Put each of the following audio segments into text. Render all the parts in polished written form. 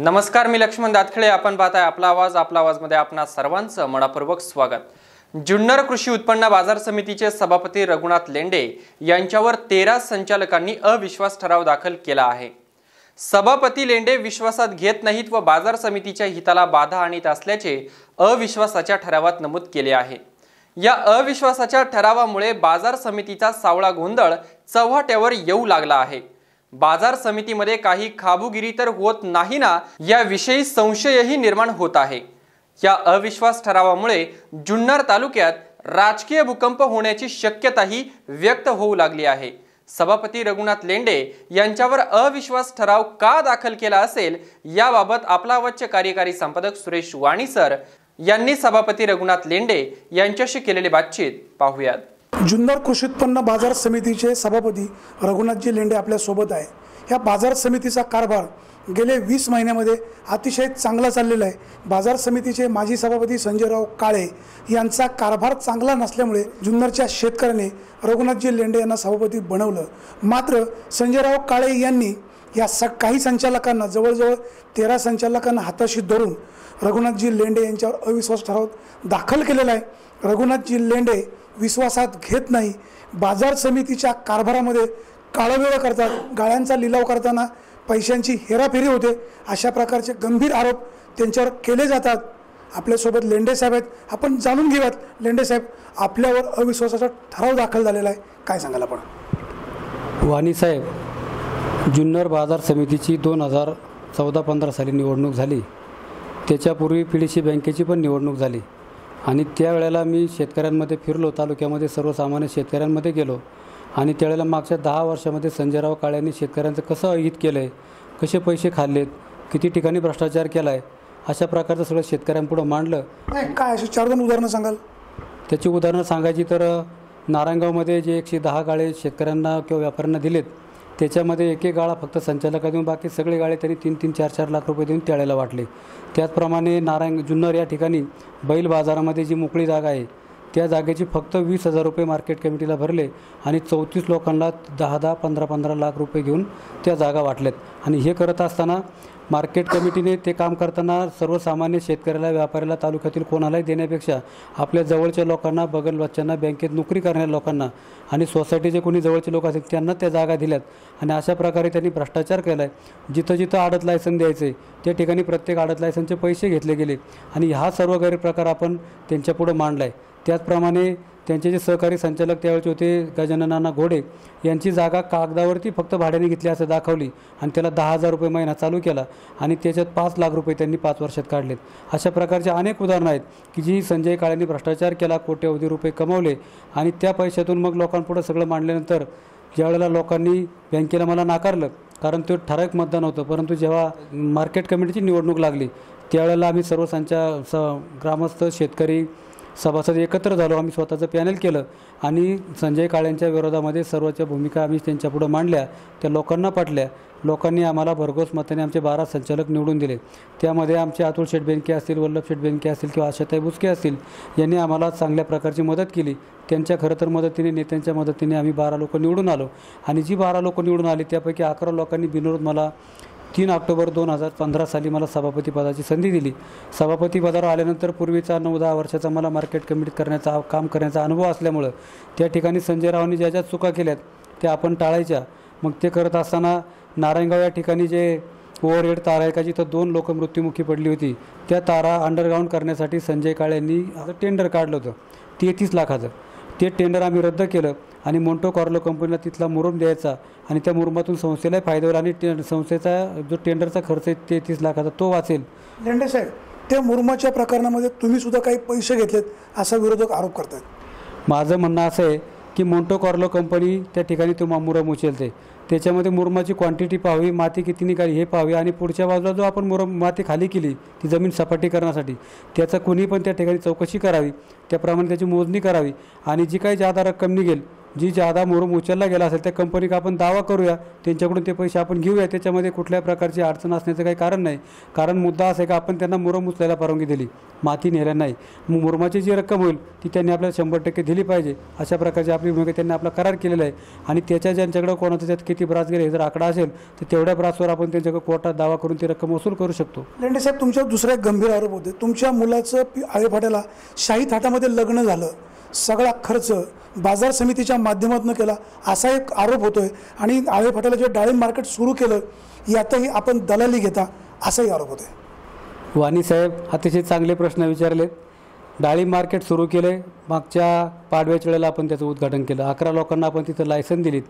नमस्कार, मी लक्ष्मण दातखळे. आपण पाहताय आपला आवाज मध्ये आपणा सर्वांचं मनपूर्वक स्वागत. जुन्नर कृषी उत्पन्न बाजार समितीचे सभापती रघुनाथ लेंडे यांच्यावर 13 संचालकांनी अविश्वास ठराव दाखल केला आहे. सभापती लेंडे विश्वासात घेत नाहीत व बाजार समितीच्या हिताला बाधा आणत असल्याचे अविश्वासाच्या ठरावात नमूद केले आहे. या अविश्वासाच्या ठरावामुळे बाजार समितीचा सावळा गोंधळ चव्हाट्यावर येऊ लागला आहे. बाजार समितीमध्ये काही खाबुगिरी तर होत नाही ना, याविषयी संशयही निर्माण होत आहे. या अविश्वास ठरावामुळे जुन्नर तालुक्यात राजकीय भूकंप होण्याची शक्यताही व्यक्त होऊ लागली आहे. सभापती रघुनाथ लेंडे यांच्यावर अविश्वास ठराव का दाखल केला असेल, याबाबत आपला आवाजचे कार्यकारी संपादक सुरेश वाणी सर यांनी सभापती रघुनाथ लेंडे यांच्याशी केलेली बातचीत पाहूयात. जुन्नर कृषी उत्पन्न बाजार समितीचे सभापती रघुनाथजी लेंडे आपल्या सोबत आहे. या बाजार समितीचा कारभार गेले 20 महिन्यामध्ये अतिशय चांगला चाललेला आहे. बाजार समितीचे माजी सभापती संजयराव काळे यांचा कारभार चांगला नसल्यामुळे जुन्नरच्या शेतकऱ्यांनी रघुनाथजी लेंडे यांना सभापती बनवलं. मात्र संजयराव काळे यांनी या काही संचालकांना, जवळजवळ 13 संचालकांना हाताशी धरून रघुनाथजी लेंडे यांच्यावर अविश्वास ठराव दाखल केलेला आहे. रघुनाथजी लेंडे विश्वासात घेत नाही, बाजार समितीच्या कारभारामध्ये काळवेळ करतात, गाळ्यांचा लिलाव करताना पैशांची हेराफेरी होते, अशा प्रकारचे गंभीर आरोप त्यांच्यावर केले जातात. आपल्यासोबत लेंडे साहेब आहेत, आपण जाणून घेऊयात. लेंडे साहेब, आपल्यावर अविश्वासाचा ठराव दाखल झालेला आहे, काय सांगाल आपण? वाणी साहेब, जुन्नर बाजार समितीची 2014-15 साली निवडणूक झाली. त्याच्यापूर्वी पीडीसी बँकेची पण निवडणूक झाली आणि त्यावेळेला मी शेतकऱ्यांमध्ये फिरलो, तालुक्यामध्ये सर्वसामान्य शेतकऱ्यांमध्ये गेलो आणि त्यावेळेला मागच्या 10 वर्षामध्ये संजयराव काळेंनी शेतकऱ्यांचं कसं अहित केलं आहे, कसे पैसे खाल्लेत, किती ठिकाणी भ्रष्टाचार केला आहे, अशा प्रकारचं सगळं शेतकऱ्यांपुढं मांडलं. काय अशी 4-2 उदाहरणं सांगाल? त्याची उदाहरणं सांगायची तर नारायणगावमध्ये जे 110 गाळे शेतकऱ्यांना किंवा व्यापाऱ्यांना दिलेत, त्याच्यामध्ये एक गाळा फक्त संचालका देऊन बाकी सगळे गाळे त्यांनी 3-3, 4-4 लाख रुपये देऊन त्यावेळेला वाटले. त्याचप्रमाणे जुन्नर या ठिकाणी बैल बाजारामध्ये जी मोकळी जागा आहे, त्या जागेची फक्त 20,000 रुपये मार्केट कमिटीला भरले आणि 34 लोकांना 10-10, 15-15 लाख रुपये घेऊन त्या जागा वाटल्यात. आणि हे करत असताना मार्केट कमिटीने ते काम करताना सर्वसामान्य शेतकऱ्याला, व्यापाऱ्याला, तालुक्यातील कोणालाही देण्यापेक्षा आपल्या जवळच्या लोकांना, बगल बच्चांना, बँकेत नोकरी करणाऱ्या लोकांना आणि सोसायटीचे कोणी जवळचे लोक असतील त्यांना त्या जागा दिल्यात. आणि अशा प्रकारे त्यांनी भ्रष्टाचार केला आहे. जिथं जिथं आडत लायसन द्यायचे त्या ठिकाणी प्रत्येक आडत लायसनचे पैसे घेतले गेले आणि हा सर्व गैरप्रकार आपण त्यांच्यापुढं मांडला आहे. त्याचप्रमाणे त्यांचे जे सहकारी संचालक त्यावेळेचे होते गजानन घोडे यांची जागा कागदावरती फक्त भाड्याने घेतली असं दाखवली आणि त्याला 10,000 रुपये महिना चालू केला आणि त्याच्यात 5 लाख रुपये त्यांनी 5 वर्षात काढलेत. अशा प्रकारचे अनेक उदाहरणं आहेत की जी संजय काळेंनी भ्रष्टाचार केला, कोट्यवधी रुपये कमवले आणि त्या पैशातून मग लोकांपुढं सगळं मांडल्यानंतर ज्यावेळेला लोकांनी बँकेला मला नाकारलं, कारण तो ठराविक मतदान होतं. परंतु जेव्हा मार्केट कमिटीची निवडणूक लागली त्यावेळेला आम्ही सर्व ग्रामस्थ, शेतकरी, सभासद एकत्र झालो. आम्ही स्वतःचं पॅनल केलं आणि संजय काळेंच्या विरोधामध्ये सर्वच्या भूमिका आम्ही त्यांच्यापुढं मांडल्या. त्या लोकांना पटल्या. लोकांनी आम्हाला भरघोस मताने आमचे 12 संचालक निवडून दिले. त्यामध्ये आमचे अतुल शेठ बेनके असतील, वल्लभ शेठ बेनके असतील किंवा आशाताई बुचके असतील, यांनी आम्हाला चांगल्या प्रकारची मदत केली. त्यांच्या खरं तर मदतीने, नेत्यांच्या मदतीने आम्ही 12 लोक निवडून आलो आणि जी 12 लोक निवडून आली त्यापैकी 11 लोकांनी बिनविरोध मला 3 ऑक्टोबर 2015 साली मला सभापती पदाची संधी दिली. सभापती पदावर आल्यानंतर पूर्वीचा 9-10 वर्षाचा मला मार्केट कमिटीत काम करण्याचा अनुभव असल्यामुळं त्या ठिकाणी संजयरावांनी ज्या चुका केल्यात त्या आपण टाळायच्या. मग ते करत असताना नारायणगाव या ठिकाणी जे ओव्हरहेड तारा आहे का, जिथं 2 लोक मृत्युमुखी पडली होती, त्या तारा अंडरग्राऊंड करण्यासाठी संजय काळेंनी टेंडर काढलं होतं 33 लाखाचं. ते टेंडर आम्ही रद्द केलं आणि मोंटो कार्लो कंपनीला तिथला मुरुम द्यायचा आणि त्या मुरुमातून संस्थेलाही फायदा होईल आणि संस्थेचा जो टेंडरचा खर्च आहे 33 लाखाचा तो वाचेल. लेंडे साहेब, त्या मुरुमाच्या प्रकरणामध्ये तुम्ही सुद्धा काही पैसे घेतलेत असा विरोधक आरोप करतात. माझं म्हणणं असं आहे की मोंटो कार्लो कंपनी त्या ठिकाणी तो मुरुम उचलते, त्याच्यामध्ये मुरुमाची क्वांटिटी पाहावी, माती किती निघाली हे पाहावी आणि पुढच्या बाजूला जो आपण माती खाली केली ती जमीन सपाटी करण्यासाठी, त्याचा कुणी पण त्या ठिकाणी चौकशी करावी, त्याप्रमाणे त्याची मोजणी करावी आणि जी काही जादा रक्कम निघेल जी जादा मुरुम उचलला गेला असेल त्या कंपनीला आपण दावा करूया, त्यांच्याकडून ते पैसे आपण घेऊया. त्याच्यामध्ये कुठल्याही प्रकारची अडचण असण्याचं काही कारण नाही. कारण मुद्दा असा आहे की आपण त्यांना मुरुम उचलायला परवानगी दिली, माती नेल्या नाही. मग मुरुमाची जी रक्कम होईल ती त्यांनी आपल्याला 100% दिली पाहिजे. अशा प्रकारची आपली भूमिका त्यांनी आपला करार केलेला आहे. आणि त्याच्या ज्यांच्याकडे कोणाचं त्यात किती ब्रास गेले हे जर आकडा असेल तर तेवढ्या ब्रासवर आपण त्यांच्याकडे कोर्टात दावा करून ती रक्कम वसूल करू शकतो. लेंडे साहेब, तुमच्यावर दुसरा एक गंभीर आरोप होते. तुमच्या मुलाचं आळे फाट्याला शाही थाटामध्ये लग्न झालं, सगळा खर्च बाजार समितीच्या माध्यमातून केला असा एक आरोप होतोय. आणि आळे फाट्याला जे डाळिंब मार्केट सुरू केलं यातही आपण दलाली घेता असाही आरोप होतोय. वाणी साहेब अतिशय चांगले प्रश्न विचारलेत. डाळिंब मार्केट सुरू केले, मागच्या पाडव्याच्या वेळेला आपण त्याचं उद्घाटन केलं. 11 लोकांना आपण तिथं लायसन दिलीत.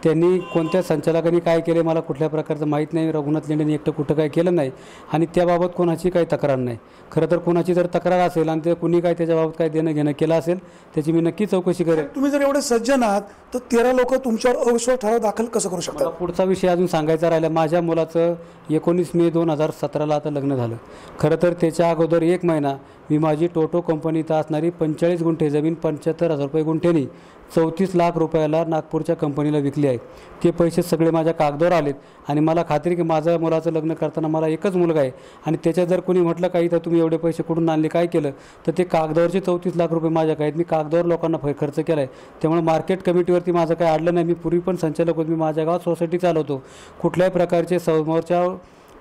त्यांनी कोणत्या संचालकांनी काय केले मला कुठल्या प्रकारचं माहीत नाही. रघुनाथ लेंडेंनी एकटं कुठं काय केलं नाही आणि त्याबाबत कोणाची काही तक्रार नाही. खरं तर कोणाची जर तक्रार असेल आणि ते कुणी काय त्याच्याबाबत काय देणं घेणं केलं असेल त्याची मी नक्की चौकशी करेन. तुम्ही जर एवढे सज्जन आहात तर 13 लोक तुमच्यावर अविश्वास ठराव दाखल कसं करू शकतात? मला पुढचा विषय अजून सांगायचा राहिला. माझ्या मुलाचं 19 मे 2017ला आता लग्न झालं. खरं तर त्याच्या अगोदर 1 महिना मी माझी टोटो कंपनीत असणारी 45 गुंठे जमीन 75,000 रुपये गुंठेनी 34 लाख रुपयाला नागपूरच्या कंपनीला विकली आहे. ते पैसे सगळे माझ्या कागदावर आलेत आणि मला खात्री की माझ्या मुलाचं लग्न करताना मला एकच मुलगा आहे आणि त्याच्यात जर कोणी म्हटलं काही तर तुम्ही एवढे पैसे कुठून आणले काय केलं तर ते कागदावरचे 34 लाख रुपये माझ्याकडे आहेत. मी कागदावर लोकांना खर्च केला आहे. त्यामुळे मार्केट कमिटीवरती माझं काय अडलं नाही. मी पूर्वी पण संचालक होतो. मी माझ्या गावात सोसायटी चालवतो. कुठल्याही प्रकारचे समोरच्या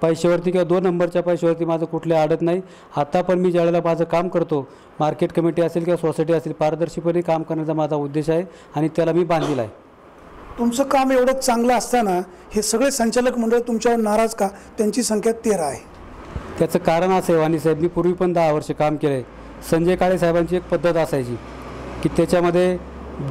पैशावरती किंवा 2 नंबरच्या पैशावरती माझं कुठले अडत नाही. आता पण मी ज्यावेळेला माझं काम करतो मार्केट कमिटी असेल किंवा सोसायटी असेल पारदर्शीपणे काम करण्याचा माझा उद्देश आहे आणि त्याला मी बांधील आहे. तुमचं काम एवढं चांगलं असताना हे सगळे संचालक मंडळ तुमच्यावर नाराज का? त्यांची संख्या 13 आहे. त्याचं कारण असं आहे वाणी साहेब, मी पूर्वी पण 10 वर्ष काम केलं आहे. संजय काळे साहेबांची एक पद्धत असायची की त्याच्यामध्ये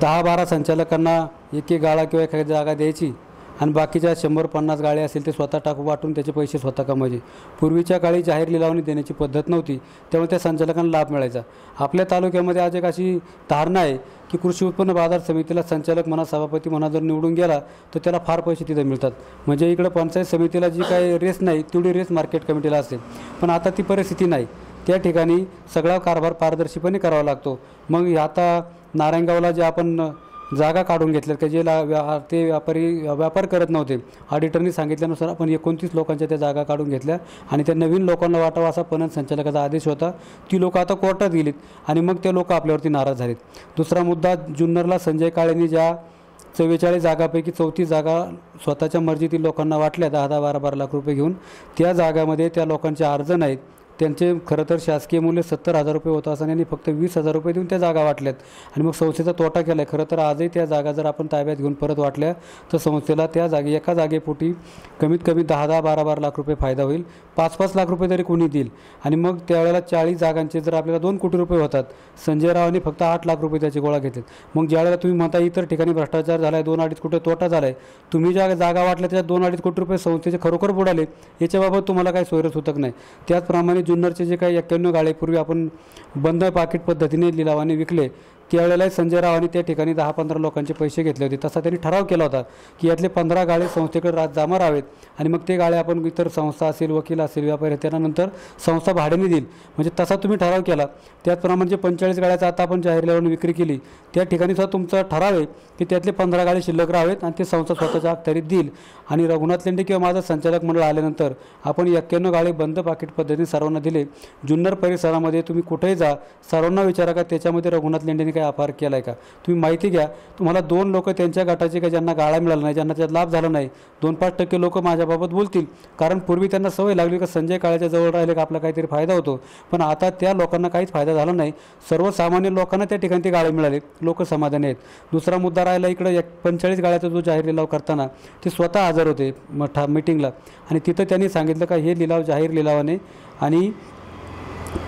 10-12 संचालकांना एक गाळा किंवा एखादी जागा द्यायची आणि बाकीच्या 100-50 गाळे असेल ते स्वतः टाकू वाटून त्याचे पैसे स्वतः कमवायचे. पूर्वीच्या काळी जाहीर लिलावणी देण्याची पद्धत नव्हती, त्यामुळे त्या संचालकांना लाभ मिळायचा. आपल्या तालुक्यामध्ये आज एक अशी धारणा आहे की कृषी उत्पन्न बाजार समितीला संचालक म्हणा सभापती म्हणा जर निवडून गेला तर त्याला फार पैसे तिथं मिळतात. म्हणजे इकडं पंचायत समितीला जी काही रेस नाही तेवढी रेस मार्केट कमिटीला असते. पण आता ती परिस्थिती नाही. त्या ठिकाणी सगळा कारभार पारदर्शीपणे करावा लागतो. मग आता नारायणगावला जे आपण जागा काढून घेतल्यात की जे ते व्यापार करत नव्हते, ऑडिटरनी सांगितल्यानुसार आपण 29 लोकांच्या त्या जागा काढून घेतल्या आणि त्या नवीन लोकांना वाटावा असा पणन संचालकाचा आदेश होता. ती लोक आता कोर्टात गेलीत आणि मग ते लोक आपल्यावरती नाराज झालेत. दुसरा मुद्दा, जुन्नरला संजय काळेंनी ज्या 44 जागापैकी 34 जागा स्वतःच्या मर्जीतील लोकांना वाटल्या 10-10, 12-12 लाख रुपये घेऊन, त्या जागामध्ये त्या लोकांचे अर्ज नाहीत. त्यांचे खरं तर शासकीय मूल्य 70,000 रुपये होतं असताना यांनी फक्त 20,000 रुपये देऊन त्या जागा वाटल्यात आणि मग संस्थेचा तोटा केला आहे. खरं तर आजही त्या जागा जर आपण ताब्यात घेऊन परत वाटल्या तर संस्थेला त्या एका जागेपोटी कमीत कमी 10-10, 12-12 लाख रुपये फायदा होईल. 5-5 लाख रुपये तरी कोणी देईल आणि मग त्यावेळेला 40 जागांचे जर आपल्याला 2 कोटी रुपये होतात. संजय रावांनी फक्त 8 लाख रुपये त्याचे गोळा घेतलेत. मग ज्यावेळेला तुम्ही म्हणता इतर ठिकाणी भ्रष्टाचार झाला आहे, 2-2.5 कोटी तोटा झाला आहे, तुम्ही ज्या जागा वाटल्या त्याच्यात 2-2.5 कोटी रुपये संस्थेचे खरोखर बुडाले, याच्याबाबत तुम्हाला काही सोयरसूतक नाही. त्याचप्रमाणे जुन्नरचे जे काही 91 गाळे पूर्वी आपण बंद पाकिट पद्धतीने लिलावाने विकले, त्यावेळेलाही संजय रावांनी त्या ठिकाणी 10-15 लोकांचे पैसे घेतले होते. तसा त्यांनी ठराव केला होता की यातले 15 गाळे संस्थेकडे जमा राहावेत आणि मग ते गाळे आपण इतर संस्था असेल, वकील असेल, व्यापारी त्यानंतर संस्था भाड्याने देईल. म्हणजे तसा तुम्ही ठराव केला. त्याचप्रमाणे 45 गाळ्याचा आता आपण जाहीर लिलावाने विक्री केली, त्या ठिकाणी सुद्धा तुमचा ठराव आहे की त्यातले 15 गाळे शिल्लक राहावेत आणि ते संस्था स्वतःच्या अखत्यारीत देईल. आणि रघुनाथ लेंडे किंवा माझं संचालक मंडळ आल्यानंतर आपण 91 गाळे बंद पाकिट पद्धतीने सर्वांना दिले. जुन्नर परिसरामध्ये तुम्ही कुठेही जा, सर्वांना विचारा का त्याच्यामध्ये रघुनाथ लेंडेने काही अपार केला आहे का. तुम्ही माहिती घ्या. तुम्हाला 2 लोक त्यांच्या गटाचे का ज्यांना गाळा मिळाला नाही, ज्यांना त्याचा लाभ झाला नाही, 2-5% लोक माझ्याबाबत बोलतील. कारण पूर्वी त्यांना सवय लागली का संजय काळेच्या जवळ राहिले का आपला काहीतरी फायदा होतो. पण आता त्या लोकांना काहीच फायदा झाला नाही. सर्वसामान्य लोकांना त्या ठिकाणी ते गाळे मिळाले, लोक समाधानी आहेत. दुसरा मुद्दा राहिला इकडं 45 गाळ्याचा जो जाहीर लिलाव करताना ते स्वतः हजर होते मीटिंगला आणि तिथं त्यांनी सांगितलं का हे लिलाव जाहीर लिलावाने आणि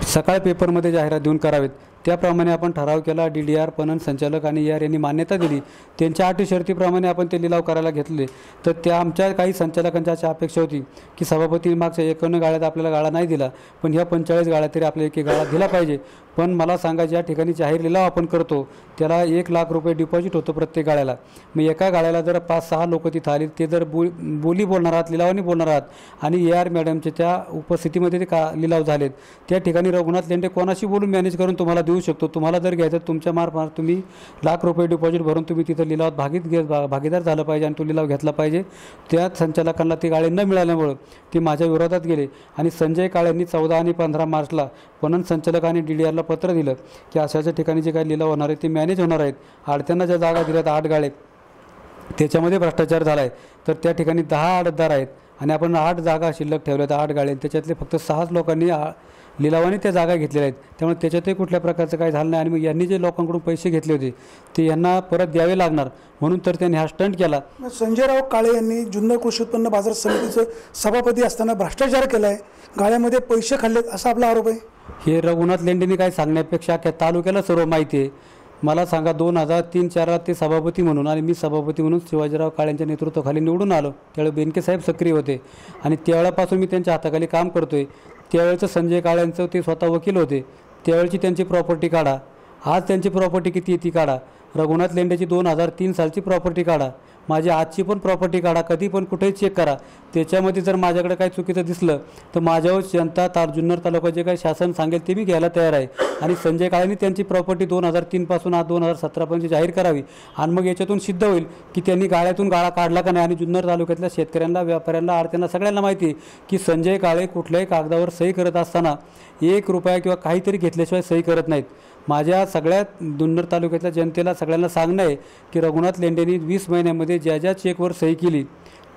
सकाळ पेपरमध्ये जाहिरात देऊन करावेत. त्याप्रमाणे आपण ठराव केला. DDR, पणन संचालक आणि ER यांनी मान्यता दिली. त्यांच्या अटी शर्तीप्रमाणे आपण ते लिलाव करायला घेतले. तर त्या आमच्या काही संचालकांच्या अशी अपेक्षा होती की सभापती मागच्या 51 गाळ्यात आपल्याला गाळा नाही दिला, पण ह्या 45 गाळ्यात तरी आपल्याला एक गाळा दिला पाहिजे. पण मला सांगा, ज्या ठिकाणी जाहीर लिलाव आपण करतो त्याला 1 लाख रुपये डिपॉझिट होतं प्रत्येक गाळ्याला. मग एका गाळ्याला जर 5-6 लोक तिथं आली, ते जर बोली बोलणार आहात, लिलावाने बोलणार आहात आणि ER मॅडमच्या त्या उपस्थितीमध्ये ते लिलाव झालेत, त्या ठिकाणी रघुनाथ लेंडे कोणाशी बोलून मॅनेज करून तुम्हाला देऊ देऊ शकतो. तुम्हाला जर घ्यायचं तुमच्या मार्फत तुम्ही लाख रुपये डिपॉझिट भरून तुम्ही तिथं लिलावात भागीदार झालं पाहिजे आणि तो लिलाव घेतला पाहिजे. त्या संचालकांना ती गाळे न मिळाल्यामुळं ते माझ्या विरोधात गेले आणि संजय काळेंनी 14 आणि 15 मार्चला पणन संचालक आणि DDRला पत्र दिलं की अशाच्या ठिकाणी जे काही लिलाव होणार आहे ते मॅनेज होणार आहेत. आडत्यांना ज्या जागा दिल्यात 8 गाळे त्याच्यामध्ये भ्रष्टाचार झाला आहे. तर त्या ठिकाणी 10 आडतदार आहेत आणि आपण 8 जागा शिल्लक ठेवल्यात 8 गाळे, त्याच्यातले फक्त 6 लोकांनी लिलावाने त्या जागा घेतलेल्या आहेत. त्यामुळे त्याच्यातही कुठल्या प्रकारचं काही झालं नाही आणि मग यांनी जे लोकांकडून पैसे घेतले होते ते यांना परत द्यावे लागणार म्हणून तर त्यांनी हा स्टंट केला. संजयराव काळे यांनी जुन्नर कृषी उत्पन्न बाजार समितीचं सभापती असताना भ्रष्टाचार केला आहे, गाळ्यामध्ये पैसे खाल्लेत असा आपला आरोप आहे. हे रघुनाथ लेंडेंनी काय सांगण्यापेक्षा अख्ख्या तालुक्याला सर्व माहिती आहे. मला सांगा 2003-04 ते सभापती म्हणून आणि मी सभापती म्हणून शिवाजीराव काळेंच्या नेतृत्वाखाली निवडून आलो. त्यावेळी बेनके साहेब सक्रिय होते आणि त्यावेळेपासून मी त्यांच्या हाताखाली काम करतोय. त्यावेळेचं संजय काळेंचं ते स्वतः वकील होते. त्यावेळची त्यांची प्रॉपर्टी काढा, आज त्यांची प्रॉपर्टी किती आहे ती काढा. रघुनाथ लेंडेची 2003 सालची प्रॉपर्टी काढा, माझी आजची पण प्रॉपर्टी काढा, कधी पण कुठेही चेक करा. त्याच्यामध्ये जर माझ्याकडे काही चुकीचं दिसलं तर माझ्यावर जनता जुन्नर तालुका जे काही शासन सांगेल ते मी घ्यायला तयार आहे. आणि संजय काळेंनी त्यांची प्रॉपर्टी 2003 पासून आज 2017 पर्यंत जाहीर करावी आणि मग याच्यातून सिद्ध होईल की त्यांनी गाळ्यातून गाळा काढला का नाही. आणि जुन्नर तालुक्यातल्या शेतकऱ्यांना, व्यापाऱ्यांना, आडत्यांना सगळ्यांना माहिती आहे की संजय काळे कुठल्याही कागदावर सही करत असताना 1 रुपया किंवा काहीतरी घेतल्याशिवाय सही करत नाहीत. माझ्या सगळ्या जुन्नर तालुक्यातल्या जनतेला सगळ्यांना सांगणं आहे की रघुनाथ लेंडेंनी 20 महिन्यामध्ये ज्या चेकवर सही केली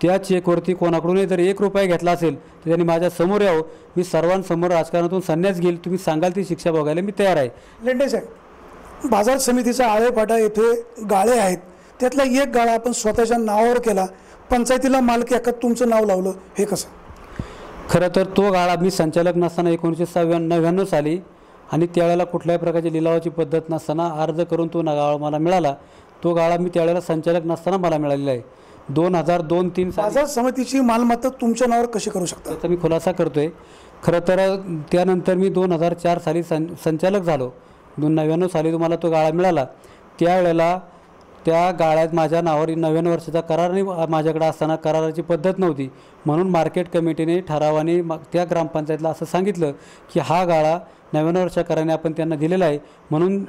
त्या चेकवरती कोणाकडूनही जर 1 रुपया घेतला असेल तर त्यांनी माझ्या समोर यावं. मी सर्वांसमोर राजकारणातून संन्यास घेईल. तुम्ही सांगाल ती शिक्षा बघायला मी तयार आहे. लेंडे साहेब, बाजार समितीचा आळेपाटा येथे गाळे आहेत, त्यातला एक गाळा आपण स्वतःच्या नावावर केला, पंचायतीला मालकी हक्कात तुमचं नाव लावलं, हे कसं? खरं तर तो गाळा मी संचालक नसताना 1999 साली आणि त्यावेळेला कुठल्याही प्रकारची लिलावाची पद्धत नसताना अर्ज करून तो गाळा मला मिळाला. तो गाळा मी त्यावेळेला संचालक नसताना मला मिळालेला आहे. 2002-03 साली बाजार समितीची मालमत्ता तुमच्या नावावर कशी करू शकता? त्याचा मी खुलासा करतोय. खरं तर त्यानंतर मी 2004 साली संचालक झालो. 99 साली तुम्हाला तो गाळा मिळाला. त्यावेळेला त्या गाळ्यात माझ्या नावावर 99 वर्षाचा करार माझ्याकडे असताना कराराची पद्धत नव्हती म्हणून मार्केट कमिटीने ठरावाने त्या ग्रामपंचायतला असं सांगितलं की हा गाळा 99 वर्षा कराराने आपण त्यांना दिलेला आहे म्हणून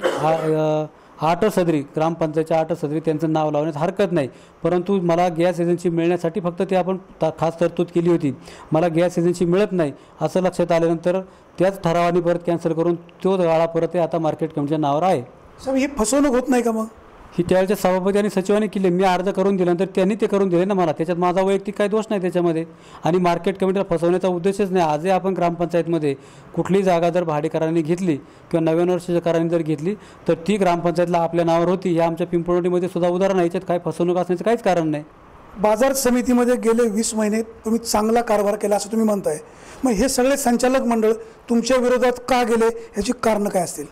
8 सदरी ग्रामपंचायतच्या 8 सदरी त्यांचं नाव लावण्यास हरकत नाही. परंतु मला गॅस एजन्सी मिळण्यासाठी फक्त ते आपण खास तरतूद केली होती. मला गॅस एजन्सी मिळत नाही असं लक्षात आल्यानंतर त्याच ठरावाने परत कॅन्सल करून तो गाळा परत आता मार्केट कमिटीच्या नावावर आहे. साहेब, ही फसवणूक होत नाही का मग? ही त्यावेळेच्या सभापती आणि सचिवाने केली. मी अर्ज करून दिल्यानंतर त्यांनी ते करून दिले ना मला. त्याच्यात माझा वैयक्तिक काही दोष नाही त्याच्यामध्ये. आणि मार्केट कमिटीला फसवण्याचा उद्देशच नाही. आजही आपण ग्रामपंचायतमध्ये कुठलीही जागा जर भाडेकरांनी घेतली किंवा 99 वर्षाच्या कराराने जर घेतली तर ती ग्रामपंचायतला आपल्या नावावर होती. हे आमच्या पिंपळवंडीमध्ये सुद्धा उदाहरण आहे. याच्यात काही फसवणूक असण्याचं काहीच कारण नाही. बाजार समितीमध्ये गेले 20 महिने तुम्ही चांगला कारभार केला असं तुम्ही म्हणताय, मग हे सगळे संचालक मंडळ तुमच्या विरोधात का गेले, याची कारणं काय असतील?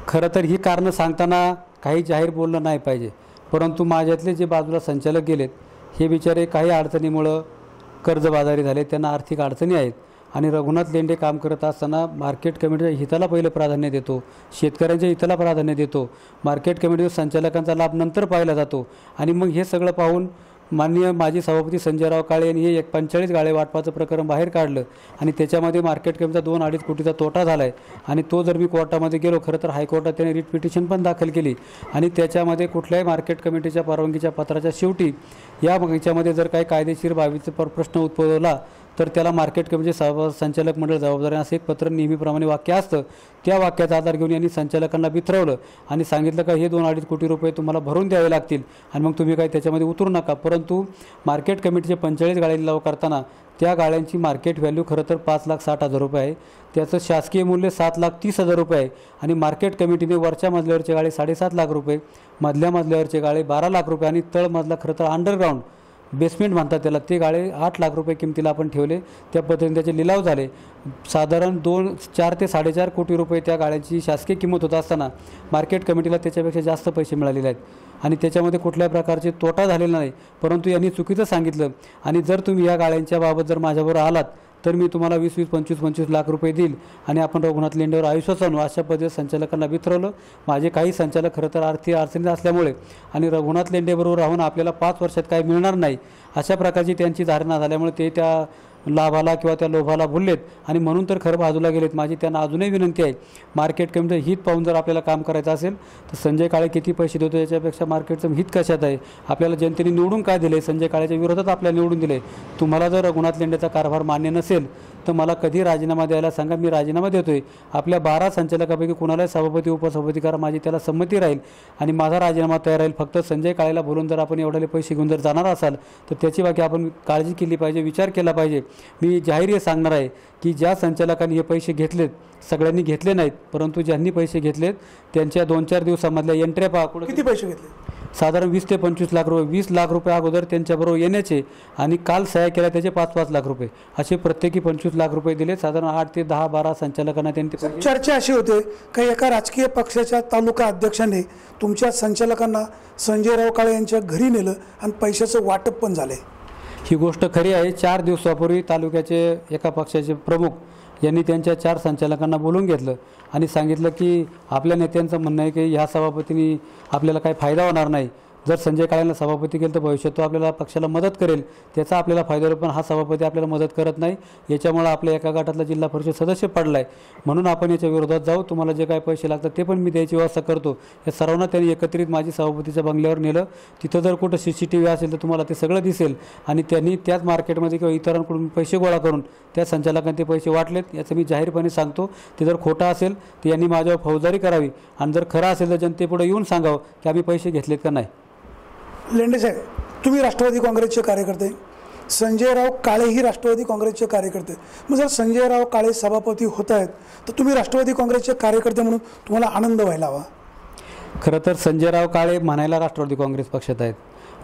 खरं तर ही कारणं सांगताना काही जाहीर बोललं नाही पाहिजे. परंतु माझ्यातले जे बाजूला संचालक गेलेत हे बिचारे काही अडचणीमुळं कर्जबाजारी झाले, त्यांना आर्थिक अडचणी आहेत. आणि रघुनाथ लेंडे काम करत असताना मार्केट कमिटीच्या हिताला पहिलं प्राधान्य देतो, शेतकऱ्यांच्या हिताला प्राधान्य देतो. मार्केट कमिटीच्या संचालकांचा लाभ नंतर पाहिला जातो. आणि मग हे सगळं पाहून माननीय माजी सभापती संजयराव काळे यांनी हे 45 गाळे वाटपाचं प्रकरण बाहेर काढलं आणि त्याच्यामध्ये मार्केट कमिटीचा 2-2.5 कोटीचा तोटा झाला आहे. आणि तो जर मी कोर्टामध्ये गेलो, खरं तर हायकोर्टात त्याने रिट पिटिशन पण दाखल केली आणि त्याच्यामध्ये कुठल्याही मार्केट कमिटीच्या परवानगीच्या पत्राच्या शेवटी याच्यामध्ये जर काही कायदेशीर बाबीचा प्रश्न उद्भवला तर त्याला मार्केट कमिटीचे संचालक मंडळ जबाबदारी असं एक पत्र नेहमीप्रमाणे वाक्य असतं. त्या वाक्याचा आधार घेऊन यांनी संचालकांना बिथरवलं आणि सांगितलं का हे 2-2.5 कोटी रुपये तुम्हाला भरून द्यावे लागतील आणि मग तुम्ही काही त्याच्यामध्ये उतरू नका. परंतु मार्केट कमिटीचे 45 गाळे लिलाव करताना त्या गाळ्यांची मार्केट व्हॅल्यू खरं तर 5,60,000 रुपये आहे. त्याचं शासकीय मूल्य 7,30,000 रुपये आहे. आणि मार्केट कमिटीने वरच्या मजल्यावरचे गाळे 7.5 लाख रुपये, मधल्या मजल्यावरचे गाळे 12 लाख रुपये आणि तळमजला खरं तर अंडरग्राऊंड बेसमेंट म्हणतात त्याला, ते गाळे 8 लाख रुपये किमतीला आपण ठेवले. त्या पद्धतीने त्याचे लिलाव झाले. साधारण 4 ते 4.5 कोटी रुपये त्या गाळ्यांची शासकीय किंमत होत असताना मार्केट कमिटीला त्याच्यापेक्षा जास्त पैसे मिळालेले आहेत आणि त्याच्यामध्ये कुठल्याही प्रकारचे तोटा झालेला नाही. परंतु यांनी चुकीचं सांगितलं आणि जर तुम्ही या गाळ्यांच्या बाबत जर माझ्याबरोबर आलात तर मी तुम्हाला 20-20, 25-25 लाख रुपये देईल आणि आपण रघुनाथ लेंडेवर आयुष्यात आणू अशा पद्धतीने संचालकांना बिथरवलं. माझे काही संचालक खरं तर आर्थिक अडचणीत असल्यामुळे आणि रघुनाथ लेंडेबरोबर राहून आपल्याला 5 वर्षात काही मिळणार नाही अशा प्रकारची त्यांची धारणा झाल्यामुळे ते त्या लाभाला किंवा त्या लोभाला भुललेत आणि म्हणून तर खरं बाजूला गेलेत. माझी त्यांना अजूनही विनंती आहे, मार्केट कमिटीचं हित पाहून जर आपल्याला काम करायचं असेल तर संजय काळे किती पैसे देतो याच्यापेक्षा मार्केटचं हित कशात आहे, आपल्याला जनतेने निवडून काय दिले, संजय काळेच्या विरोधात आपल्याला निवडून दिले. तुम्हाला जर रघुनाथ लेंडेचा कारभार मान्य नसेल तर मला कधी राजीनामा द्यायला सांगा, मी राजीनामा देतोय. आपल्या 12 संचालकापैकी कुणालाही सभापती उपसभापती करा, माझी त्याला संमती राहील आणि माझा राजीनामा तयार राहील. फक्त संजय काळेला बोलून जर आपण एवढे पैसे घेऊन जर जाणार असाल तर त्याची बाकी आपण काळजी केली पाहिजे, विचार केला पाहिजे. मी जाहीर हे सांगणार आहे की ज्या संचालकांनी हे पैसे घेतलेत, सगळ्यांनी घेतले नाहीत, परंतु ज्यांनी पैसे घेतलेत त्यांच्या 2-4 दिवसामधल्या एंट्र्या पहा. किती पैसे घेतले? साधारण 20 ते 25 लाख रुपये. 20 लाख रुपये अगोदर त्यांच्याबरोबर येण्याचे आणि काल सह्या केल्या त्याचे 5-5 लाख रुपये, असे प्रत्येकी 25 लाख रुपये दिले. साधारण 8 ते 10-12 संचालकांना त्यांनी. चर्चा अशी होते की एका राजकीय पक्षाच्या तालुका अध्यक्षाने तुमच्या संचालकांना संजयराव काळे यांच्या घरी नेलं आणि पैशाचं वाटप पण झाले. ही गोष्ट खरी आहे. 4 दिवसापूर्वी तालुक्याचे एका पक्षाचे प्रमुख यांनी त्यांच्या 4 संचालकांना बोलून घेतलं आणि सांगितलं की आपल्या नेत्यांचं म्हणणं आहे की ह्या सभापतींनी आपल्याला काही फायदा होणार नाही. जर संजय काळेंना सभापती केलं तर भविष्यात तो आपल्याला पक्षाला मदत करेल, त्याचा आपल्याला फायदा होईल, पण हा सभापती आपल्याला मदत करत नाही. याच्यामुळे आपल्या एका गटातला जिल्हा परिषद सदस्य पडला आहे, म्हणून आपण याच्या विरोधात जाऊ. तुम्हाला जे काही पैसे लागतात ते पण मी द्यायची व्यवस्था करतो. या सर्वांना त्यांनी एकत्रित माझी सभापतीच्या बंगल्यावर नेलं. तिथं जर कुठं CCTV असेल तर तुम्हाला ते सगळं दिसेल. आणि त्यांनी त्याच मार्केटमध्ये किंवा इतरांकडून पैसे गोळा करून त्या संचालकांनी ते पैसे वाटलेत, याचं मी जाहीरपणे सांगतो. ते जर खोटं असेल तर यांनी माझ्यावर फौजदारी करावी आणि जर खरं असेल तर जनतेपुढे येऊन सांगावं की आम्ही पैसे घेतलेत का नाही. लेंडे साहेब, तुम्ही राष्ट्रवादी काँग्रेसचे कार्यकर्ते, संजयराव काळेही राष्ट्रवादी काँग्रेसचे कार्यकर्ते. मग जर संजयराव काळे सभापती होत आहेत तर तुम्ही राष्ट्रवादी काँग्रेसचे कार्यकर्ते म्हणून तुम्हाला आनंद व्हायला हवा. खरं तर संजयराव काळे म्हणायला राष्ट्रवादी काँग्रेस पक्षात आहेत,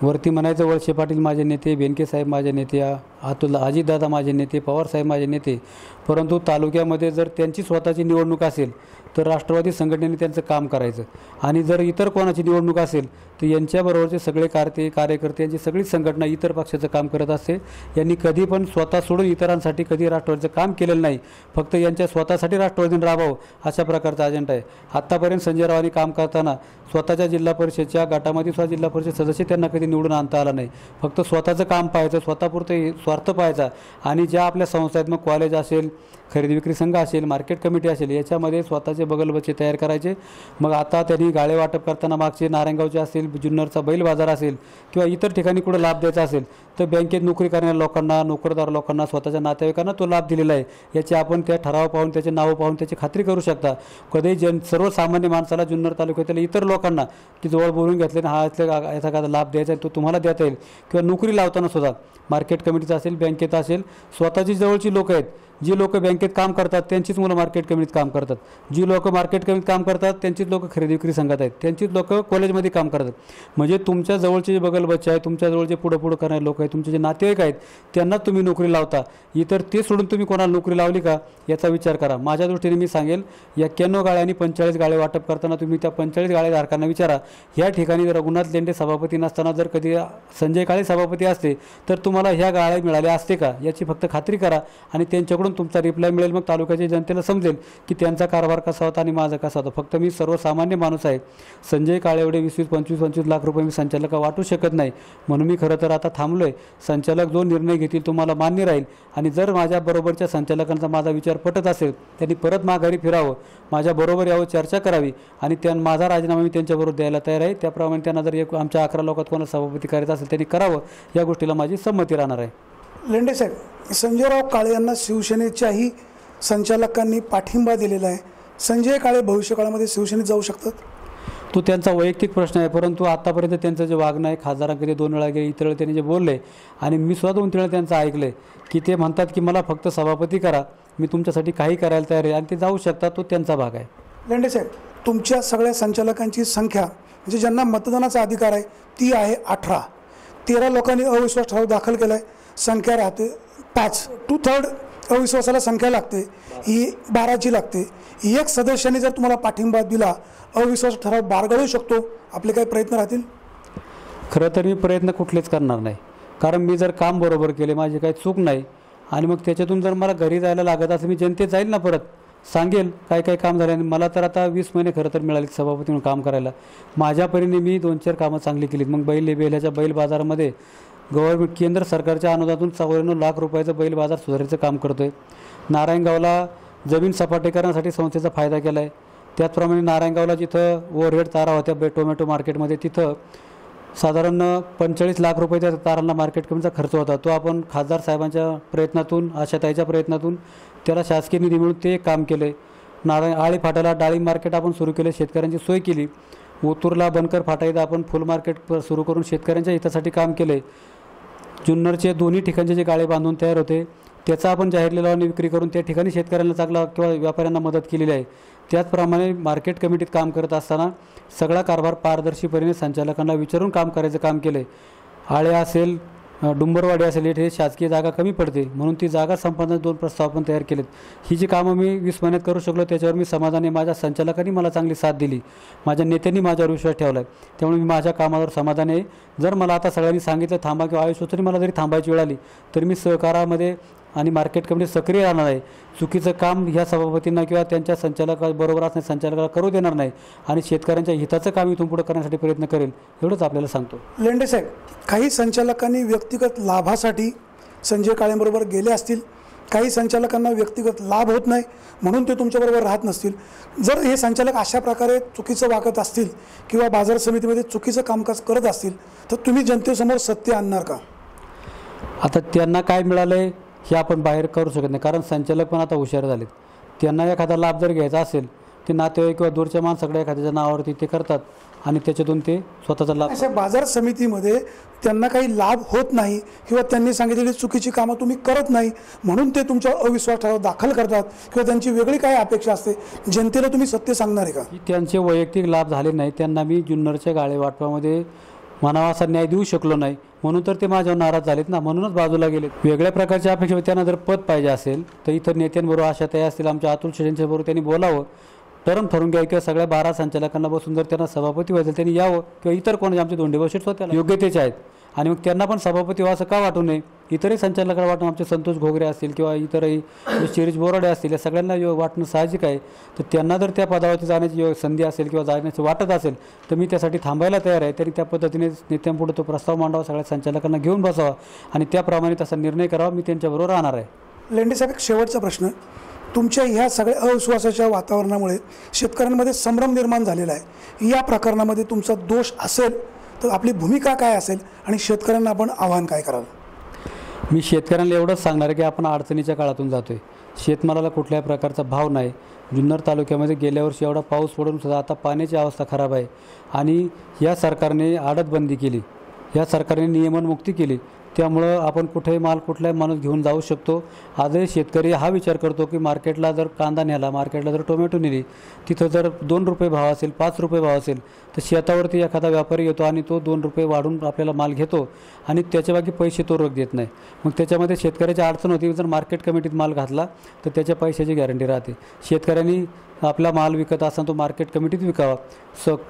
वरती म्हणायचं वळसे पाटील माझे नेते, बेनके साहेब माझे नेते, अजितदादा माझे नेते, पवार साहेब माझे नेते. परंतु तालुक्यामध्ये जर त्यांची स्वतःची निवडणूक असेल तर राष्ट्रवादी संघटनेने त्यांचं काम करायचं आणि जर इतर कोणाची निवडणूक असेल तर यांच्याबरोबरचे सगळे कार्यकर्ते यांची सगळीच संघटना इतर पक्षाचं काम करत असते. यांनी कधी पण स्वतः सोडून इतरांसाठी कधी राष्ट्रवादीचं काम केलेलं नाही, फक्त यांच्या स्वतःसाठी राष्ट्रवादीने राहावं अशा प्रकारचा अजेंडा आहे. आत्तापर्यंत संजयरावांनी काम करताना स्वतःच्या जिल्हा परिषदच्या गटामध्ये सुद्धा जिल्हा परिषद सदस्य त्यांना कधी निवडून आणता आला नाही. फक्त स्वतःचं काम पाहायचं, स्वतःपुरतं स्वार्थ पाहायचा आणि ज्या आपल्या संस्था आहेत, मग कॉलेज असेल, खरेदी विक्री संघ असेल, मार्केट कमिटी असेल, याच्यामध्ये स्वतःचे बगलबच्चे तयार करायचे. मग आता त्यांनी गाळे वाटप करताना मागचे नारायणगावचे असेल, जुन्नरचा बैल बाजार असेल किंवा इतर ठिकाणी कुठं लाभ द्यायचा असेल तर बँकेत नोकरी करणाऱ्या लोकांना, नोकरदार लोकांना, स्वतःच्या नातेवाईकांना तो लाभ दिलेला आहे. याची आपण त्या ठराव पाहून, त्याचे नावं पाहून त्याची खात्री करू शकता. कधी सर्वसामान्य माणसाला, जुन्नर तालुक्यातील इतर लोकांना की जवळ बोलून घेतले ना, हा याचा का लाभ द्यायचा आहे तो तुम्हाला देता येईल. किंवा नोकरी लावताना सुद्धा मार्केट कमिटीचं असेल, बँकेत असेल, स्वतःची जवळची लोक आहेत, जी लोक बँकेत काम करतात त्यांचीच मुलं मार्केट कमिटीत काम करतात, जी लोक मार्केट कमिटीत काम करतात त्यांचीच लोक खरेदी विक्री संघात आहेत, त्यांचीच लोक कॉलेजमध्ये काम करतात. म्हणजे तुमच्या जवळचे जे बगल बच्चे आहेत, तुमच्या जवळचे पुढं करणारे लोक आहेत, तुमचे जे नातेवाईक आहेत त्यांनाच तुम्ही नोकरी लावता. इतर ते सोडून तुम्ही कोणाला नोकरी लावली का याचा विचार करा. माझ्या दृष्टीने मी सांगेल, 91 गाळे आणि 45 गाळे वाटप करताना तुम्ही त्या 45 गाळेधारकांना विचारा, ह्या ठिकाणी रघुनाथ लेंडे सभापती नसताना जर कधी संजय काळे सभापती असते तर तुम्हाला ह्या गाळे मिळाले असते का, याची फक्त खात्री करा आणि त्यांच्याकडून तुमचा रिप्लाय मिळेल. मग तालुक्याच्या जनतेला समजेल की त्यांचा कारभार कसा होता आणि माझा कसा होता. फक्त मी सर्वसामान्य माणूस आहे. संजय काळे एवढे 20-25 लाख रुपये मी संचालका वाटू शकत नाही, म्हणून मी खरं तर आता थांबलोय. संचालक जो निर्णय घेतील तुम्हाला मान्य राहील आणि जर माझ्याबरोबरच्या संचालकांचा माझा विचार पटत असेल त्यांनी परत माघारी फिरावं, माझ्याबरोबर यावं, चर्चा करावी आणि माझा राजीनामा मी त्यांच्याबरोबर द्यायला तयार आहे. त्याप्रमाणे त्यांना जर आमच्या 11 लोकात कोणाला सभापती करायचं असेल त्यांनी करावं, या गोष्टीला माझी संमती राहणार आहे. लेंडे साहेब, संजयराव काळे यांना शिवसेनेच्याही संचालकांनी पाठिंबा दिलेला आहे. संजय काळे भविष्यकाळामध्ये शिवसेनेत जाऊ शकतात? तो त्यांचा वैयक्तिक प्रश्न आहे, परंतु आतापर्यंत त्यांचं जे वागणं आहे, खासदारांकडे 2 वेळा गेले, इतर वेळा त्यांनी जे बोलले आणि मी स्वतः 2-3 वेळा त्यांचं ऐकलं की ते म्हणतात की मला फक्त सभापती करा, मी तुमच्यासाठी काही करायला तयार आहे आणि ते जाऊ शकतात. तो त्यांचा भाग आहे. लेंडे साहेब, तुमच्या सगळ्या संचालकांची संख्या म्हणजे ज्यांना मतदानाचा अधिकार आहे ती आहे 18. 13 लोकांनी अविश्वास ठराव दाखल केला आहे, संख्या राहते 5. 2/3 अविश्वासाला संख्या लागते, ही 12ची लागते. एक सदस्याने जर तुम्हाला पाठिंबा दिला, अविश्वास ठराव बारगळू शकतो. आपले काही प्रयत्न राहतील? खरं तर मी प्रयत्न कुठलेच करणार नाही, कारण मी जर काम बरोबर केले, माझी काही चूक नाही आणि मग त्याच्यातून जर मला घरी जायला लागत असं मी जनतेत जाईल ना, परत सांगेल काय काय काम झालं. मला तर आता 20 महिने खरं तर मिळाले सभापती म्हणून काम करायला. माझ्या परीने मी 2-4 कामं चांगली केलीत. मग बेल्याच्या बैल बाजारामध्ये गव्हर्नमेंट केंद्र सरकारच्या अनुदानातून 94 लाख रुपयाचं बैल बाजार सुधारायचं काम करतो आहे. नारायणगावला जमीन सपाटीकरणासाठी संस्थेचा फायदा केला आहे. त्याचप्रमाणे नारायणगावला जिथं ओव्हरहेड तारा होत्या टोमॅटो मार्केटमध्ये, तिथं साधारण 45 लाख रुपये त्या तारांना मार्केट कमीचा खर्च होता. तो आपण खासदार साहेबांच्या प्रयत्नातून, आशाताईच्या प्रयत्नातून त्याला शासकीय निधी मिळून ते काम केलं आहे. आळी फाट्याला डाळिंब मार्केट आपण सुरू केले, शेतकऱ्यांची सोय केली. ओतूरला बनकर फाटा इथं आपण फुल मार्केट सुरू करून शेतकऱ्यांच्या हितासाठी काम केलं आहे. जुन्नरचे दोन्ही ठिकाणचे जे गाळे बांधून तयार होते त्याचा आपण जाहीर लिलावाने विक्री करून त्या ठिकाणी शेतकऱ्यांना चांगला किंवा व्यापाऱ्यांना मदत केलेली आहे. त्याचप्रमाणे मार्केट कमिटीत काम करत असताना सगळा कारभार पारदर्शीपणे संचालकांना विचारून काम करायचं काम केलं आहे. आळ्या असेल, डुंबरवाडी असेल, हे शासकीय जागा कमी पडते म्हणून ती जागा संपादन 2 प्रस्ताव आपण तयार केलेत. ही जी कामं मी 20 महिन्यात करू शकलो त्याच्यावर मी समाधानी. माझ्या संचालकांनी मला चांगली साथ दिली, माझ्या नेत्यांनी माझ्यावर विश्वास ठेवला आहे, त्यामुळे मी माझ्या कामावर समाधानी आहे. जर मला आता सगळ्यांनी सांगितलं थांबा किंवा आयुष्यातून मला जरी थांबायची वेळ आली तरी मी सहकारामध्ये आणि मार्केट कमिटी सक्रिय राहणार आहे. चुकीचं काम ह्या सभापतींना किंवा त्यांच्या संचालकाबरोबर असणाऱ्या संचालकाला करू देणार नाही आणि शेतकऱ्यांच्या हिताचं काम इथून पुढे करण्यासाठी प्रयत्न करेल, एवढंच आपल्याला सांगतो. लेंडे साहेब, काही संचालकांनी व्यक्तिगत लाभासाठी संजय काळेंबरोबर गेले असतील, काही संचालकांना व्यक्तिगत लाभ होत नाही म्हणून ते तुमच्याबरोबर राहत नसतील. जर हे संचालक अशा प्रकारे चुकीचं वागत असतील किंवा बाजार समितीमध्ये चुकीचं कामकाज करत असतील तर तुम्ही जनतेसमोर सत्य आणणार का? आता त्यांना काय मिळालं आहे हे आपण बाहेर करू शकत नाही, कारण संचालक पण आता हुशार झालेत. त्यांना एखादा लाभ जर घ्यायचा असेल ते नातेवाईक किंवा दूरच्या माणसाकडे एखाद्याच्या नावावरती ते करतात आणि त्याच्यातून ते स्वतःचा लाभ. अशा बाजार समितीमध्ये त्यांना काही लाभ होत नाही किंवा त्यांनी सांगितलेली चुकीची कामं तुम्ही करत नाही म्हणून ते तुमच्या अविश्वास ठराव दाखल करतात किंवा त्यांची वेगळी काय अपेक्षा असते, जनतेला तुम्ही सत्य सांगणार आहे का? त्यांचे वैयक्तिक लाभ झाले नाही, त्यांना मी जुन्नरच्या गाळे वाटपामध्ये म्हणावा असा न्याय देऊ शकलो नाही म्हणून तर ते माझ्यावर नाराज झालेत ना, म्हणूनच बाजूला गेलेत. वेगळ्या प्रकारच्या अपेक्षा त्यांना जर पद पाहिजे असेल तर इतर नेत्यांबरोबर आशाताई असतील, आमच्या अतुल शेट्टींच्या बरोबर त्यांनी बोलावं, टर्म ठरवून घ्यावं किंवा सगळ्या 12 संचालकांना बसून जर त्यांना सभापती व्हायचं त्यांनी यावं किंवा इतर कोणाचे आमचे धोंडे शेट स्वतःला योग्यतेचे आहेत आणि मग त्यांना पण सभापती व्हावं असं का वाटू नये. इतरही संचालकांना वाटून आमचे संतोष घोगरे असतील किंवा इतरही शिरीष बोराडे असतील या सगळ्यांना वाटणं साहजिक आहे. तर त्यांना जर त्या पदावरती जाण्याची संधी असेल किंवा जाण्याचं वाटत असेल तर मी त्यासाठी थांबायला तयार आहे. तरी त्या पद्धतीने नेत्यांपुढे तो प्रस्ताव मांडावा, सगळ्या संचालकांना घेऊन बसावा आणि त्याप्रमाणे तसा निर्णय करावा. मी त्यांच्याबरोबर राहणार आहे. लेंडे साहेब, एक शेवटचा प्रश्न. तुमच्या ह्या सगळ्या अविश्वासाच्या वातावरणामुळे शेतकऱ्यांमध्ये संभ्रम निर्माण झालेला आहे. या प्रकरणामध्ये तुमचा दोष असेल तर आपली भूमिका काय असेल आणि शेतकऱ्यांना आपण आव्हान काय कराल? मी शेतकऱ्यांना एवढंच सांगणार आहे की आपण अडचणीच्या काळातून जातो आहे. शेतमालाला कुठल्याही प्रकारचा भाव नाही. जुन्नर तालुक्यामध्ये गेल्या वर्षी एवढा पाऊस पडून सुद्धा आता पाण्याची अवस्था खराब आहे आणि या सरकारने आडतबंदी केली, या सरकारने नियमनमुक्ती केली. त्यामुळं आपण कुठेही माल कुठलाही माणूस घेऊन जाऊ शकतो. आजही शेतकरी हा विचार करतो की मार्केटला जर कांदा नेला, मार्केटला जर टोमॅटो नेली, तिथं जर 2 रुपये भाव असेल, 5 रुपये भाव असेल तर शेतावरती एखादा व्यापारी येतो आणि तो 2 रुपये वाढून आपल्याला माल घेतो आणि त्याच्या बाकी पैसे तो रोख देत नाही. मग त्याच्यामध्ये शेतकऱ्याची अडचण होती. जर मार्केट कमिटीत माल घातला तर त्याच्या पैशाची गॅरंटी राहते. शेतकऱ्यांनी आपला माल विकत असताना तो मार्केट कमिटीत विकावा.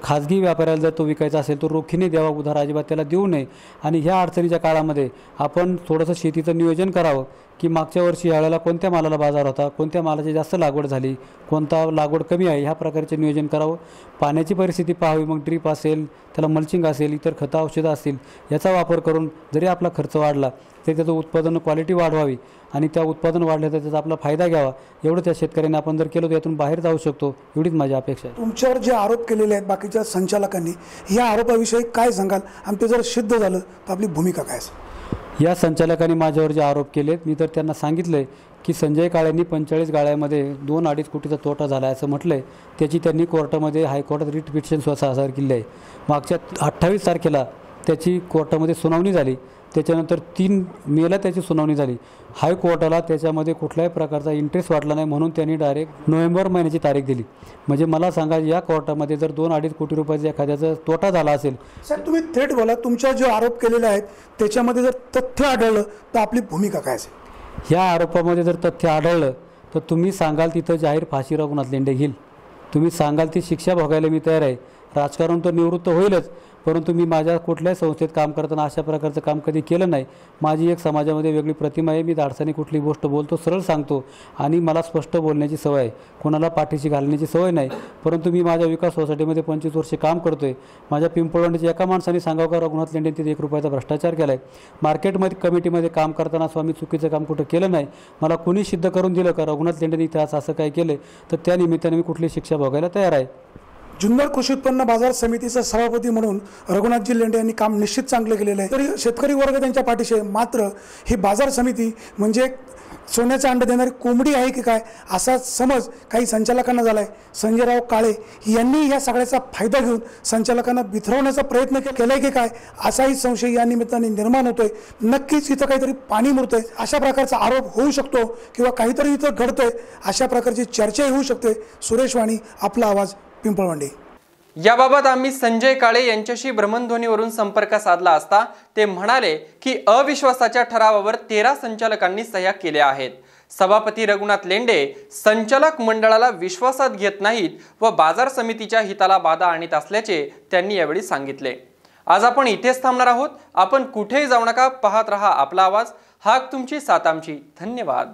खाजगी व्यापाऱ्याला जर तो विकायचा असेल तो रोखीने द्यावा, उधार अजिबात त्याला देऊ नये. आणि ह्या अडचणीच्या काळामध्ये आपण थोडंसं शेतीचं नियोजन करावं की मागच्या वर्षी यावेळेला कोणत्या मालाला बाजार होता, कोणत्या मालाची जास्त लागवड झाली, कोणता लागवड कमी आहे, ह्या प्रकारचे नियोजन करावं. पाण्याची परिस्थिती पाहावी, मग ड्रीप असेल, त्याला मल्चिंग असेल, इतर खतं औषधं असतील याचा वापर करून जरी आपला खर्च वाढला तरी त्याचं उत्पादन क्वालिटी वाढवावी आणि त्या उत्पादन वाढलं तर त्याचा आपला फायदा घ्यावा. एवढं त्या शेतकऱ्यांनी आपण जर केलं तर यातून बाहेर जाऊ शकतो, एवढीच माझी अपेक्षा आहे. तुमच्यावर जे आरोप केलेले आहेत बाकीच्या संचालकांनी, या आरोपाविषयी काय सांगाल आणि ते जर सिद्ध झालं तर आपली भूमिका काय असेल? या संचालकांनी माझ्यावर जे आरोप केलेत, मी तर त्यांना सांगितलं आहे की संजय काळेंनी 45 गाळ्यामध्ये 2-2.5 कोटीचा तोटा झाला असं म्हटलं आहे. त्याची त्यांनी कोर्टामध्ये हायकोर्टात रिट पिटिशन सादर केली आहे. मागच्या 28 तारखेला त्याची कोर्टामध्ये सुनावणी झाली. त्याच्यानंतर 3 मेला त्याची सुनावणी झाली. हायकोर्टाला त्याच्यामध्ये कुठल्याही प्रकारचा इंटरेस्ट वाटला नाही म्हणून त्यांनी डायरेक्ट नोव्हेंबर महिन्याची तारीख दिली. म्हणजे मला सांगा, या कोर्टामध्ये जर 2-2.5 कोटी रुपयाचा एखाद्याचा तोटा झाला असेल. साहेब, तुम्ही थेट बोला, तुमच्या जे आरोप केलेले आहेत त्याच्यामध्ये जर तथ्य आढळलं तर आपली भूमिका काय असेल? ह्या आरोपामध्ये जर तथ्य आढळलं तर तुम्ही सांगाल तिथं जाहीर फाशी रघुनाथ लेंडे घेईल. तुम्ही सांगाल ती शिक्षा भोगायला मी तयार आहे. राजकारण तर निवृत्त होईलच, परंतु मी माझ्या कुठल्याही संस्थेत काम करताना अशा प्रकारचं काम कधी केलं नाही. माझी एक समाजामध्ये वेगळी प्रतिमा आहे. मी धाडसाने कुठली गोष्ट बोलतो, सरळ सांगतो आणि मला स्पष्ट बोलण्याची सवय आहे. कोणाला पाठीशी घालण्याची सवय नाही. परंतु मी माझ्या विकास सोसायटीमध्ये 25 वर्षे काम करतोय. माझ्या पिंपळवंडीच्या एका माणसाने सांगावं का रघुनाथ लेंडे तिथे 1 रुपयाचा भ्रष्टाचार केला आहे. मार्केटमध्ये कमिटीमध्ये काम करताना स्वामी चुकीचं काम कुठं केलं नाही. मला कुणी सिद्ध करून दिलं का रघुनाथ लेंडेंनी इथे असं काय केलं तर त्या निमित्ताने मी कुठली शिक्षा भोगायला तयार आहे. जुन्नर कृषी उत्पन्न बाजार समितीचा सभापती म्हणून रघुनाथजी लेंडे यांनी काम निश्चित चांगलं केलेलं आहे. तरी शेतकरी वर्ग त्यांच्या पाठीशी आहे. मात्र ही बाजार समिती म्हणजे सोन्याचा अंड देणारी कोंबडी आहे की काय असा समज काही संचालकांना झाला आहे. संजयराव काळे यांनी या सगळ्याचा फायदा घेऊन संचालकांना बिथरवण्याचा प्रयत्न केलाय की काय असाही संशय या निमित्ताने निर्माण होतोय. नक्कीच इथं काहीतरी पाणी मुरतंय अशा प्रकारचा आरोप होऊ शकतो किंवा काहीतरी इथं घडतंय अशा प्रकारची चर्चा होऊ शकते. सुरेश वाणी, आपला आवाज, पिंपळवंडी. याबाबत आम्ही संजय काळे यांच्याशी भ्रमणध्वनीवरून संपर्क साधला असता ते म्हणाले की अविश्वासाच्या ठरावावर 13 संचालकांनी सह्या केल्या आहेत. सभापती रघुनाथ लेंडे संचालक मंडळाला विश्वासात घेत नाहीत व बाजार समितीच्या हिताला बाधा आणत असल्याचे त्यांनी यावेळी सांगितले. आज आपण इथेच थांबणार आहोत. आपण कुठेही जाऊ नका. पाहत रहा आपला आवाज. हाक तुमची, साथ आमची. धन्यवाद.